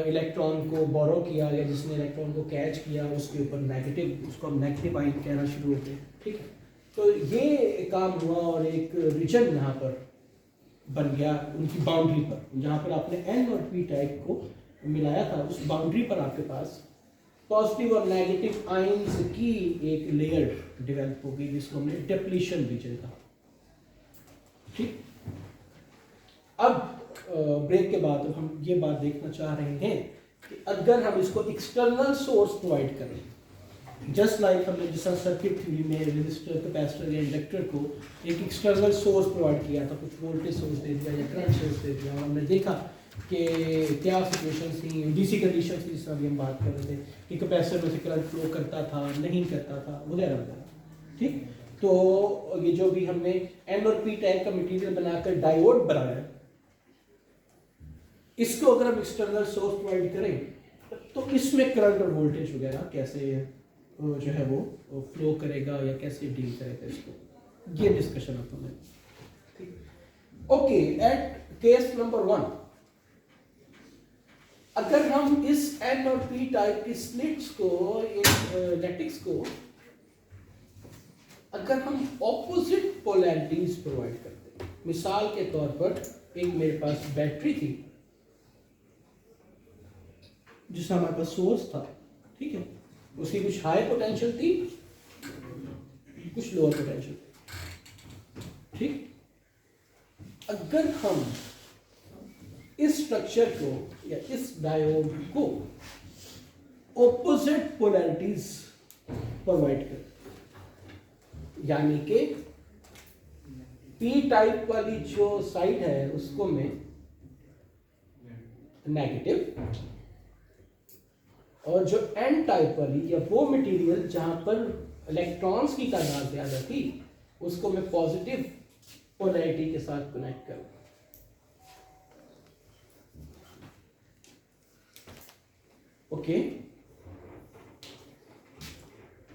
इलेक्ट्रॉन को बोरो किया या जिसने इलेक्ट्रॉन को कैच किया उसके ऊपर नेगेटिव, उसको हम नेगेटिव आयन कहना शुरू हो गए। ठीक है, तो ये काम हुआ और एक रीजन यहाँ पर बन गया उनकी बाउंड्री पर, जहाँ पर आपने एन और पी टाइप को मिलाया था, उस बाउंड्री पर आपके पास पॉजिटिव और नेगेटिव आयंस की एक लेयर डेवलप होगी जिसको हमने डिप्लीशन रीजन कहा। ठीक, अब ब्रेक के बाद अब हम ये बात देखना चाह रहे हैं कि अगर हम इसको एक्सटर्नल सोर्स प्रोवाइड करें, जस्ट लाइक हमने जिस सर्किट थ्योरी में रेजिस्टर, कैपेसिटर या इंडक्टर को एक एक्सटर्नल सोर्स प्रोवाइड किया था, कुछ वोल्टेज सोर्स दे दिया या करंट सोर्स दे दिया, और हमने देखा कि क्या सिचुएशन थी, डीसी कंडीशन थी, जिस तरह हम बात कर रहे थे कि कैपेसिटर में से करंट फ्लो करता था, नहीं करता था, वगैरह वगैरह। ठीक, तो ये जो भी हमने एन और पी टाइप का मटेरियल बनाकर डायोड बनाया, इसको अगर हम एक्सटर्नल सोर्स प्रोवाइड करें तो इसमें करंट और वोल्टेज वगैरह कैसे जो है वो फ्लो करेगा या कैसे डील करेगा इसको, ये डिस्कशन अब हमें। ठीक, ओके, एट केस नंबर 1 अगर हम इस एन और पी टाइप की स्लिट्स को, लैटिक्स को अगर हम ऑपोजिट पोलैरिटीज प्रोवाइड करते हैं, मिसाल के तौर पर एक मेरे पास बैटरी थी जिसका हमारे पास सोर्स था, ठीक है, उसकी कुछ हाई पोटेंशियल थी, कुछ लोअर पोटेंशियल थी। ठीक, अगर हम इस स्ट्रक्चर को या इस डायोड को ऑपोजिट पोलैरिटीज प्रोवाइड करते, यानी कि पी टाइप वाली जो साइड है उसको मैं नेगेटिव, और जो एन टाइप वाली या वो मटेरियल जहां पर इलेक्ट्रॉन्स की तादाद ज्यादा थी उसको मैं पॉजिटिव पोलैरिटी के साथ कनेक्ट करूं। ओके,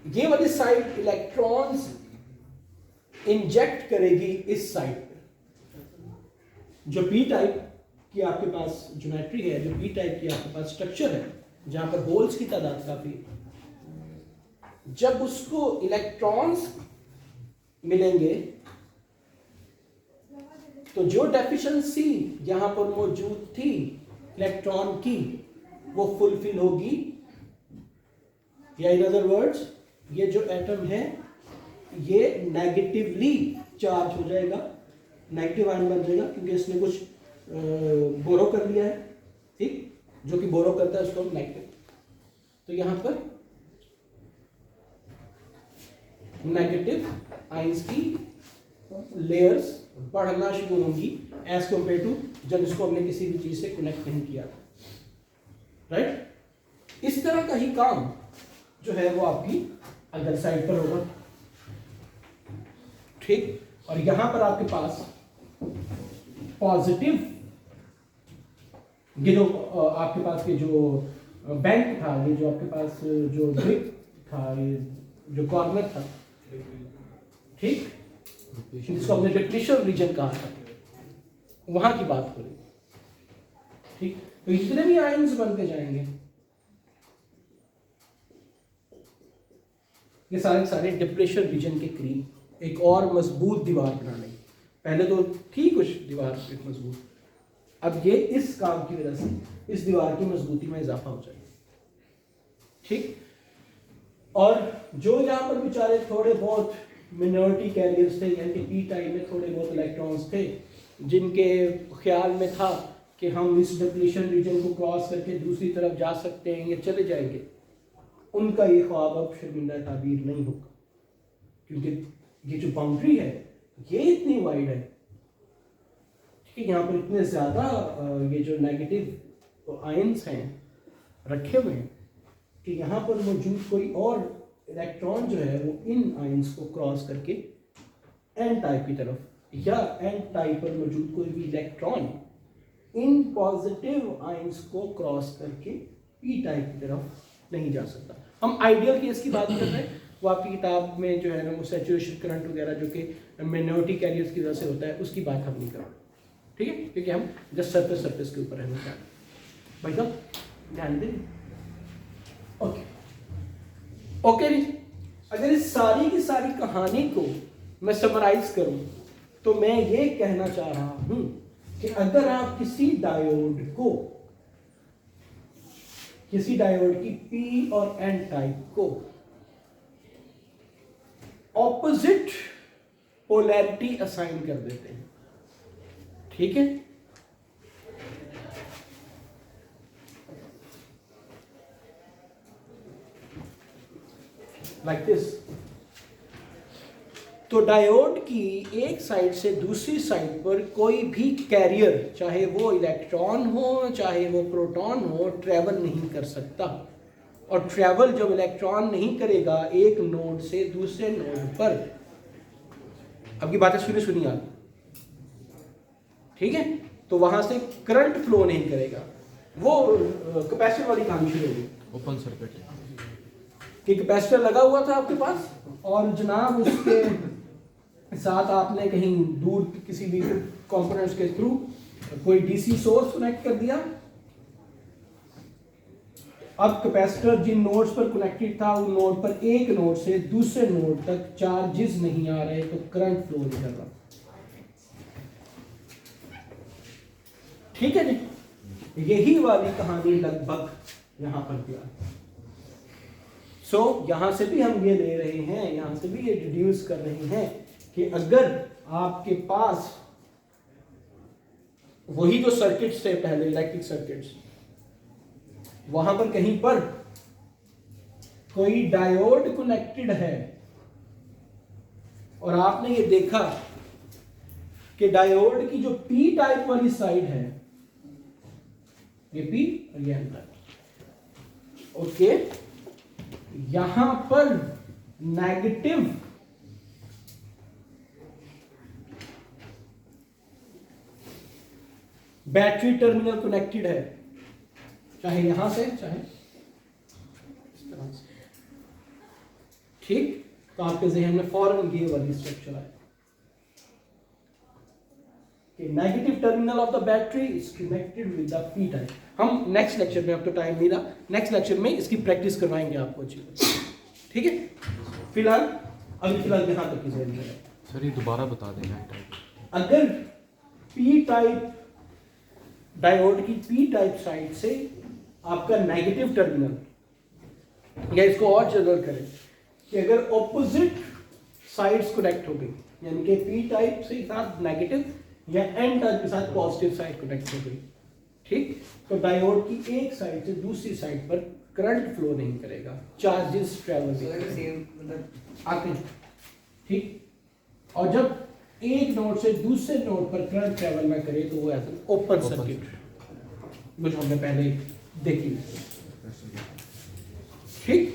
ये वाली साइड इलेक्ट्रॉन्स इंजेक्ट करेगी इस साइड पे, जो पी टाइप की आपके पास ज्योमेट्री है, जो पी टाइप की आपके पास स्ट्रक्चर है जहां पर होल्स की तादाद काफी, जब उसको इलेक्ट्रॉन्स मिलेंगे तो जो डेफिशिएंसी यहां पर मौजूद थी इलेक्ट्रॉन की वो फुलफिल होगी, या इन अदर वर्ड्स ये जो एटम है ये नेगेटिवली चार्ज हो जाएगा, नेगेटिव आयन बन जाएगा, क्योंकि इसने कुछ बोरो कर लिया है। ठीक, जो कि बोरो करता है उसको हम नेगेटिव, तो यहां पर नेगेटिव आयंस की लेयर्स बढ़ना शुरू होंगी एज कंपेयर टू जब इसको हमने किसी भी चीज से कनेक्ट नहीं किया था। राइट, इस तरह का ही काम जो है वो आपकी अदर साइड पर होगा। ठीक, और यहां पर आपके पास पॉजिटिव, ये जो आपके पास ये जो बैंक था, ये जो आपके पास जो ब्रिक था, ये जो कॉर्नर था, ठीक, जिसको हमने डिप्लीशन रीजन कहा था, वहां की बात हो रही, ठीक। तो इतने भी आयंस बनते जाएंगे, ये सारे सारे डिप्रेशन रीजन के करीब एक और मजबूत दीवार बना लेंगे। पहले तो थी कुछ दीवार एक मजबूत, अब ये इस काम की वजह से इस दीवार की मजबूती में इजाफा हो जाएगा, ठीक। और जो यहाँ पर बेचारे थोड़े बहुत मिनॉरिटी कैरियर्स थे, यानी कि पी टाइप में थोड़े बहुत इलेक्ट्रॉन्स थे, जिनके ख्याल में था कि हम इस डिप्लीशन रीजन को क्रॉस करके दूसरी तरफ जा सकते हैं या चले जाएंगे, उनका ये ख्वाब अब शर्मिंदा ताबीर नहीं होगा, क्योंकि ये जो बाउंड्री है ये इतनी वाइड है, ठीक है। यहाँ पर इतने ज़्यादा ये जो नेगेटिव आयंस हैं रखे हुए हैं कि यहाँ पर मौजूद कोई और इलेक्ट्रॉन जो है वो इन आयंस को क्रॉस करके एन टाइप की तरफ, या एन टाइप पर मौजूद कोई भी इलेक्ट्रॉन इन पॉजिटिव आयंस को क्रॉस करके पी टाइप की तरफ नहीं जा सकता। हम आइडियल केस की बात कर रहे हैं, वो आपकी किताब में जो है ना वो सैचुरेशन करंट वगैरह जो कि मिनॉरिटी कैरियर्स की वजह से होता है, उसकी बात हम नहीं कर रहे, ठीक है, क्योंकि हम जस्ट सरफेस के ऊपर रहना चाहते हैं। भाई साहब ध्यान दें, ओके ओके जी। अगर इस सारी की सारी कहानी को मैं समराइज करूं तो मैं ये कहना चाह रहा हूं कि अगर आप किसी डायोड की पी और एन टाइप को ऑपोजिट पोलैरिटी असाइन कर देते हैं, ठीक है, लाइक दिस, तो डायोड की एक साइड से दूसरी साइड पर कोई भी कैरियर, चाहे वो इलेक्ट्रॉन हो चाहे वो प्रोटॉन हो, ट्रैवल नहीं कर सकता। और ट्रैवल जब इलेक्ट्रॉन नहीं करेगा एक नोड से दूसरे नोड पर, अब की बातें सुनिए आप, ठीक है, तो वहां से करंट फ्लो नहीं करेगा, वो कैपेसिटर वाली कहानी शुरू होगी। ओपन सर्किट कि कैपेसिटर लगा हुआ था आपके पास और जनाब उसके साथ आपने कहीं दूर किसी भी कंपोनेंट्स के थ्रू कोई डीसी सोर्स कनेक्ट कर दिया। अब कैपेसिटर जिन नोड्स पर कनेक्टेड था उन नोड पर, एक नोड से दूसरे नोड तक चार्जेस नहीं आ रहे तो करंट फ्लो नहीं कर रहा, ठीक है जी। यही वाली कहानी लगभग यहां पर किया। सो यहां से भी हम ये ले रहे हैं, यहां से भी ये डिड्यूस कर रहे हैं कि अगर आपके पास वही जो सर्किट्स थे पहले, इलेक्ट्रिक सर्किट्स, वहां पर कहीं पर कोई डायोड कनेक्टेड है और आपने ये देखा कि डायोड की जो पी टाइप वाली साइड है, ये पी और ये एन टाइप, ओके, यहां पर नेगेटिव बैटरी टर्मिनल कनेक्टेड है, चाहे यहां से चाहे इस तरह से, ठीक। तो आपके जहन में फौरन ये वाली स्ट्रक्चर आए कि negative terminal of the battery is connected with the P type. हम नेक्स्ट लेक्चर में, अब तो टाइम नहीं रहा, नेक्स्ट लेक्चर में इसकी प्रैक्टिस करवाएंगे आपको अच्छी, ठीक है। फिलहाल यहां तक की जहन में है। सर ये दोबारा बता देना। अगर पी टाइप डायोड की पी टाइप साइड से आपका नेगेटिव टर्मिनल, या इसको और जनरल करें कि अगर ऑपोजिट साइड्स कनेक्ट हो गई, यानी कि पी टाइप से साथ नेगेटिव या एन टाइप के साथ पॉजिटिव साइड कनेक्ट हो गई, ठीक, तो डायोड की एक साइड से दूसरी साइड पर करंट फ्लो नहीं करेगा, चार्जेस ट्रैवल आते हैं, ठीक। और जब एक नोड से दूसरे नोड पर करंट ट्रैवल ना करे तो वो ऐसा ओपन सर्किट, जो हमने पहले देखी, ठीक।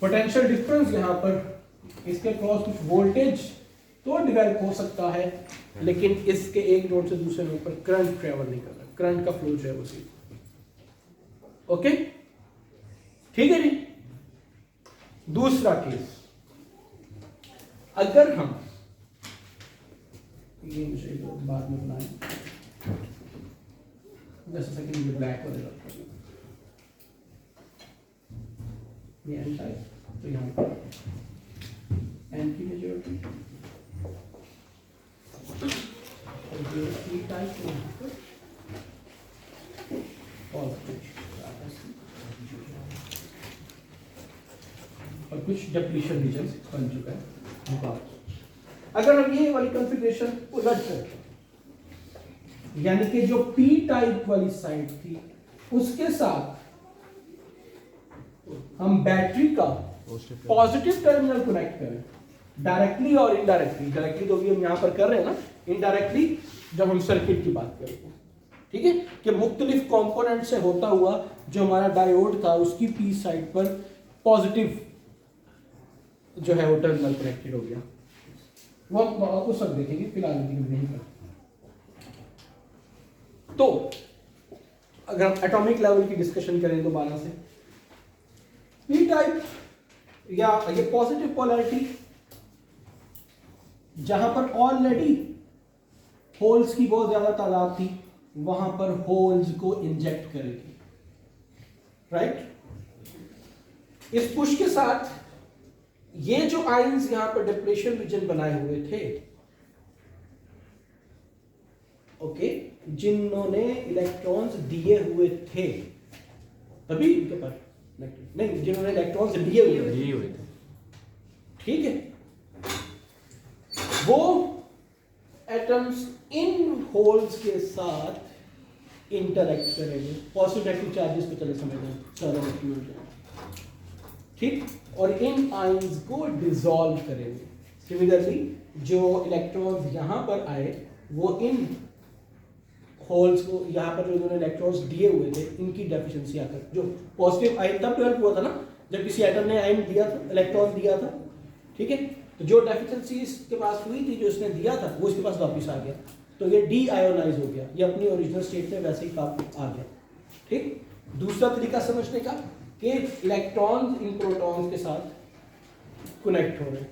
पोटेंशियल डिफरेंस यहाँ पर इसके क्रॉस कुछ वोल्टेज तो डेवलप हो सकता है, लेकिन इसके एक नोड से दूसरे नोड पर करंट ट्रेवल नहीं कर रहा, करंट का फ्लो जो है वो सीधा। ओके, ठीक है जी। दूसरा केस, अगर हम ये मुझे बाद में बनाएं, जैसे सेकंड ये ब्लैक वगैरह ये एन टाइप, तो यहाँ पर एन की मेजॉरिटी और ये पी टाइप को यहाँ पर और कुछ डिप्लीशन रीजन बन चुका है मुकाबले। अगर हम ये वाली कॉन्फ़िगरेशन उलट करते, यानी कि जो पी टाइप वाली साइड थी उसके साथ हम बैटरी का पॉजिटिव टर्मिनल कनेक्ट करें, डायरेक्टली और इनडायरेक्टली। डायरेक्टली तो भी हम यहां पर कर रहे हैं ना, इनडायरेक्टली जब हम सर्किट की बात करें, ठीक है, कि मुख्तलिफ कंपोनेंट से होता हुआ जो हमारा डायोड था उसकी पी साइड पर पॉजिटिव जो है वो टर्मिनल कनेक्टेड हो गया। वो उस वक्त देखेंगे, फिलहाल नहीं कर। तो अगर हम एटॉमिक लेवल की डिस्कशन करें दोबारा से, पी टाइप या ये पॉजिटिव पोलैरिटी जहां पर ऑलरेडी होल्स की बहुत ज्यादा तादाद थी, वहां पर होल्स को इंजेक्ट करेगी, राइट। इस पुश के साथ ये जो आयंस यहां पर डिप्लेशन रीजन बनाए हुए थे, ओके, जिन्होंने इलेक्ट्रॉन्स दिए हुए थे, तभी इनके पास नहीं, जिन्होंने इलेक्ट्रॉन्स लिए हुए थे, ठीक है, वो एटम्स इन होल्स के साथ इंटरैक्ट करेंगे, पॉजिटिव नेगेटिव चार्जेस पे चले समझें, ठीक, और इन आयंस को डिसॉल्व करेंगे। सिमिलरली जो इलेक्ट्रॉन्स यहां पर आए वो इन होल्स को, यहाँ पर जो इन्होंने इलेक्ट्रॉन्स दिए हुए थे, इनकी डेफिशिएंसी आकर, जो पॉजिटिव आयन तब डेवलप हुआ था ना जब किसी एटम ने आयन दिया था, इलेक्ट्रॉन दिया था, ठीक है, तो जो डेफिशिएंसी इसके पास हुई थी, जो इसने दिया था, वो इसके पास वापस आ गया, तो ये डी आयोनाइज हो गया, ये अपनी ओरिजिनल स्टेट में वैसे ही वापस आ गया, ठीक। दूसरा तरीका समझने का कि इलेक्ट्रॉन इन प्रोटॉन्स के साथ कनेक्ट हो रहे हैं,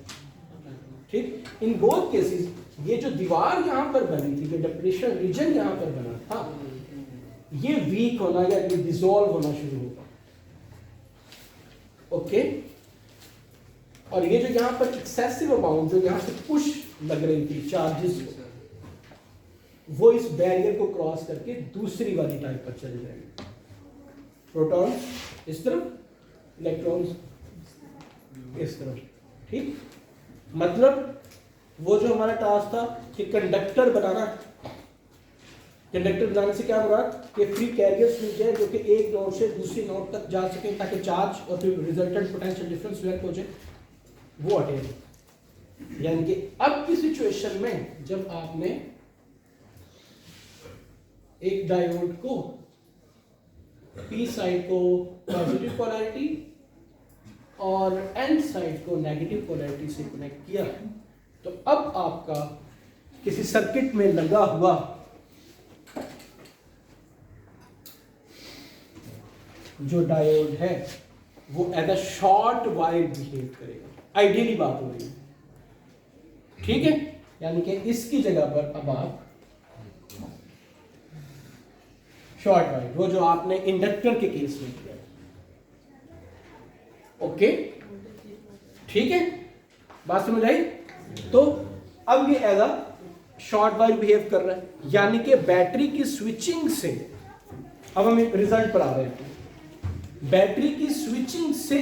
ठीक। इन बोथ केसेस ये जो दीवार यहां पर बनी थी, जो डिप्लेशन रीजन यहां पर बना था, ये वीक होना या ये डिसॉल्व होना शुरू होगा, ओके। और ये जो यहां पर एक्सेसिव अमाउंट जो यहां से पुश लग रही थी चार्जेस को, वो इस बैरियर को क्रॉस करके दूसरी वाली टाइप पर चले जाएंगे, प्रोटॉन्स इस तरफ, इलेक्ट्रॉन्स इस तरफ, ठीक। मतलब वो जो हमारा टास्क था कि कंडक्टर बनाना, कंडक्टर बनाने से क्या मुराद कि फ्री कैरियर्स मिल जाए जो कि एक नोड से दूसरी नोड तक जा सके, ताकि चार्ज और फिर रिजल्टेंट पोटेंशियल डिफरेंस वर्क हो जाए, वो अटेन। यानी कि अब की सिचुएशन में जब आपने एक डायोड को पी साइड को पॉजिटिव पोलैरिटी और एन साइड को नेगेटिव पोलैरिटी से कनेक्ट किया, तो अब आपका किसी सर्किट में लगा हुआ जो डायोड है वो as a short wire behave करेगा, आइडियली बात हो रही है, ठीक है। यानी कि इसकी जगह पर अब आप शॉर्ट वायर, वो जो आपने इंडक्टर के केस में किया, ओके, ठीक है, बात समझ आई। तो अब ये as a short wire behave कर रहा है, यानी कि बैटरी की स्विचिंग से, अब हम रिजल्ट पर आ रहे हैं, बैटरी की स्विचिंग से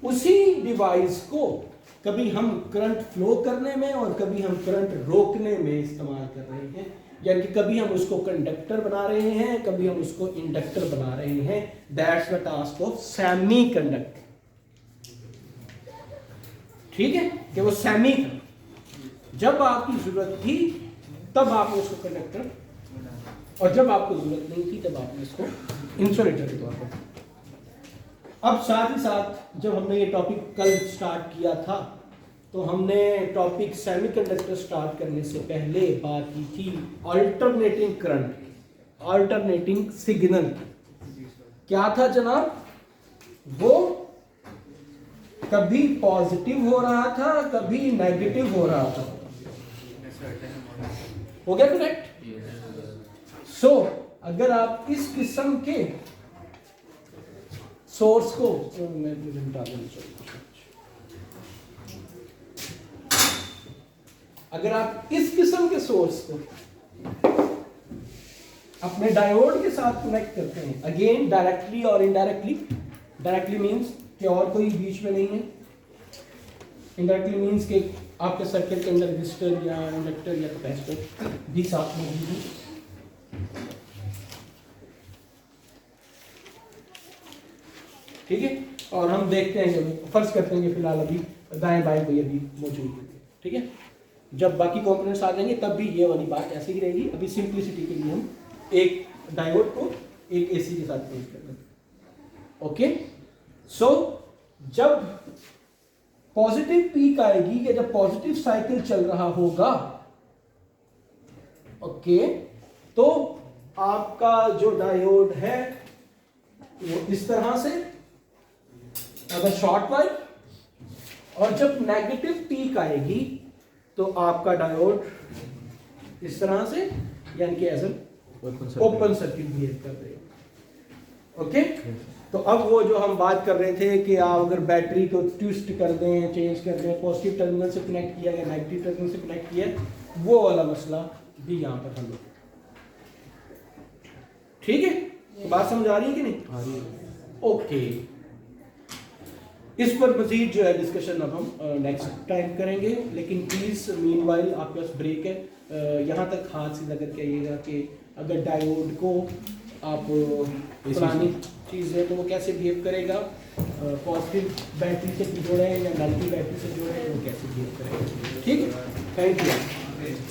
उसी डिवाइस को कभी हम करंट फ्लो करने में और कभी हम करंट रोकने में इस्तेमाल कर रहे हैं, यानी कि कभी हम उसको कंडक्टर बना रहे हैं, कभी हम उसको इंडक्टर बना रहे हैं। That's the task of semi conductor, ठीक है, कि वो सेमी था, जब आपकी जरूरत थी तब आपने उसको कंडक्टर, और जब आपको जरूरत नहीं थी तब आपने इसको इंसुलेटर के तौर पर। अब साथ ही साथ जब हमने ये टॉपिक कल स्टार्ट किया था तो हमने टॉपिक सेमीकंडक्टर स्टार्ट करने से पहले बात की थी अल्टरनेटिंग करंट, अल्टरनेटिंग सिग्नल की। क्या था जनाब? वो कभी पॉजिटिव हो रहा था, कभी नेगेटिव हो रहा था। हो गया करेक्ट? सो अगर आप इस किस्म के सोर्स को मैं हटा देना चाहिए। अगर आप इस किस्म के सोर्स को अपने डायोड के साथ कनेक्ट करते हैं, अगेन डायरेक्टली और इनडायरेक्टली, डायरेक्टली मींस कि और कोई बीच में नहीं है, इनडायरेक्टली मींस कि आपके सर्किट के अंदर रेजिस्टर या इंडक्टर या कैपेसिटर भी साथ में है। ठीक है, और हम देखते हैं कि फर्ज करते हैं कि फिलहाल अभी दाएं बाएं कोई अभी मौजूद है। ठीक है, जब बाकी कंपोनेंट्स आ जाएंगे तब भी ये वाली बात ऐसे ही रहेगी। अभी सिंप्लिसिटी के लिए हम एक डायोड को एक एसी के साथ कनेक्ट कर देंगे। ओके, सो जब पॉजिटिव पीक आएगी या जब पॉजिटिव साइकिल चल रहा होगा, ओके, तो आपका जो डायोड है वो इस तरह से अगर शॉर्ट वाइड, और जब नेगेटिव पीक आएगी तो आपका डायोड इस तरह से, यानी कि एज ओपन सर्किट बिहेव कर देगा। ओके, तो अब वो जो हम बात कर रहे थे कि आप अगर बैटरी को ट्विस्ट कर दें, चेंज कर दें, पॉजिटिव टर्मिनल से कनेक्ट किया या नेगेटिव टर्मिनल से कनेक्ट किया, वो वाला मसला भी यहाँ पर हल होगा। ठीक है, तो बात समझ आ रही है कि नहीं? आ रही है। ओके, इस पर मजीद जो है डिस्कशन अब हम नेक्स्ट टाइम करेंगे, लेकिन प्लीज़ मीनवाइल आपके पास ब्रेक है, यहाँ तक हाथ सीधा करके आइएगा कि अगर डायोड को आप पुरानी चीज़ है तो वो कैसे बिहेव करेगा, पॉजिटिव बैटरी से जोड़ें या नेगेटिव बैटरी से जोड़ें, वो कैसे बिहेव करेगा। ठीक है, थैंक यू।